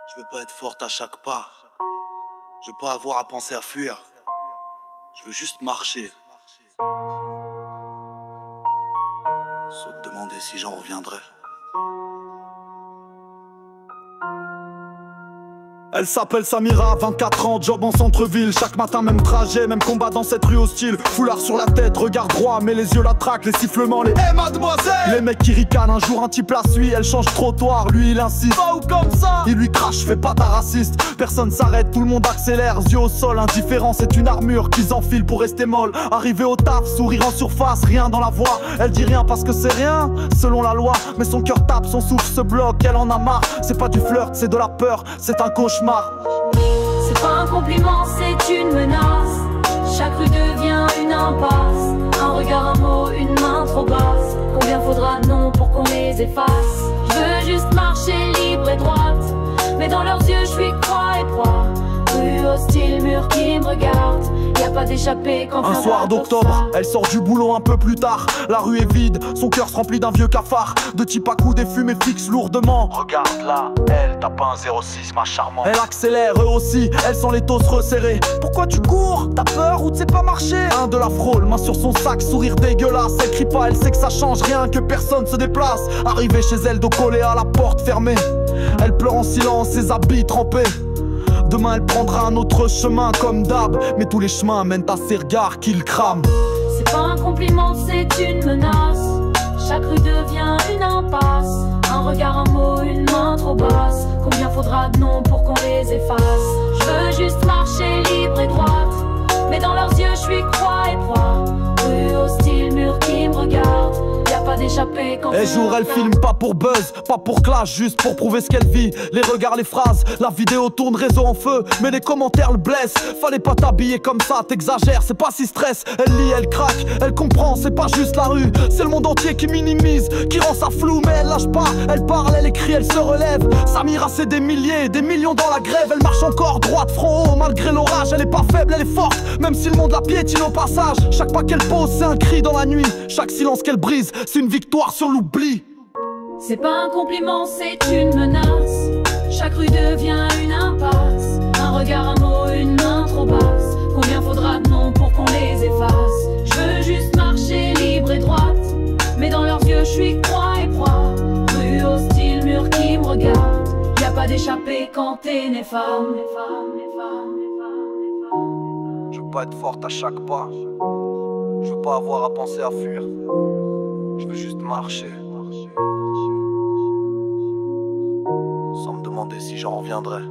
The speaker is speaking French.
Je veux pas être forte à chaque pas. Je veux pas avoir à penser à fuir. Je veux juste marcher. Sans te demander si j'en reviendrai. Elle s'appelle Samira, 24 ans, job en centre-ville. Chaque matin, même trajet, même combat dans cette rue hostile. Foulard sur la tête, regard droit, mais les yeux la traquent. Les sifflements, les hey mademoiselle. Les mecs qui ricanent, un jour un type la suit. Elle change de trottoir, lui il insiste. Pas ou comme ça. Il lui crache, fais pas ta raciste. Personne s'arrête, tout le monde accélère. Yeux au sol, indifférent, c'est une armure qu'ils enfilent pour rester molle. Arrivé au taf, sourire en surface, rien dans la voix. Elle dit rien parce que c'est rien, selon la loi. Mais son cœur tape, son souffle se bloque, elle en a marre. C'est pas du flirt, c'est de la peur, c'est un cauchemar. C'est pas un compliment, c'est une menace. Chaque rue devient une impasse. Un regard, un mot, une main trop basse. Combien faudra de noms pour qu'on les efface? Je veux juste marcher libre et droite, mais dans leurs yeux je suis croix et proie. Rue hostile, mur qui me regarde. Y'a pas d'échappée quand un soir d'octobre, elle sort du boulot un peu plus tard. La rue est vide, son cœur se remplit d'un vieux cafard. De type à coups, des fumées fixes lourdement. Regarde là, elle tape un 06, ma charmante. Elle accélère, eux aussi, elles sont les tosses resserrées. Pourquoi tu cours? T'as peur ou tu sais pas marcher? Un de la frôle, main sur son sac, sourire dégueulasse. Elle crie pas, elle sait que ça change rien, que personne se déplace. Arrivée chez elle, dos collé à la porte fermée. Elle pleure en silence, ses habits trempés. Demain elle prendra un autre chemin comme d'hab. Mais tous les chemins mènent à ses regards qu'il crame. C'est pas un compliment, c'est une menace. Chaque rue devient une impasse. Un regard, un mot, une main trop basse. Combien faudra de noms pour qu'on les efface? Je veux juste marcher libre et droite, mais dans leurs yeux je suis croix et proie. Rue hostile, mur qui me regarde. Y'a pas d'échappée quand et jour elle filme pas pour buzz, pas pour clash, juste pour prouver ce qu'elle vit. Les regards, les phrases, la vidéo tourne, réseau en feu, mais les commentaires le blessent. Fallait pas t'habiller comme ça, t'exagères, c'est pas si stress. Elle lit, elle craque, elle comprend, c'est pas juste la rue. C'est le monde entier qui minimise, qui rend ça flou, mais elle lâche pas. Elle parle, elle écrit, elle se relève. Samira c'est des milliers, des millions dans la grève. Elle marche encore droite, front haut, malgré l'orage. Elle est pas faible, elle est forte, même si le monde la piétine au passage. Chaque pas qu'elle pose c'est un cri dans la nuit. Chaque silence qu'elle brise c'est une victoire sur l'oubli. c'est pas un compliment, c'est une menace. Chaque rue devient une impasse. Un regard, un mot, une main trop basse. Combien faudra de noms pour qu'on les efface? Je veux juste marcher libre et droite, mais dans leurs yeux je suis croix et proie. Rue hostile, mur qui me regarde. Y'a pas d'échappée quand t'es né femme. Je veux pas être forte à chaque pas. Je veux pas avoir à penser à fuir. Je veux juste marcher. Sans me demander si j'en reviendrai.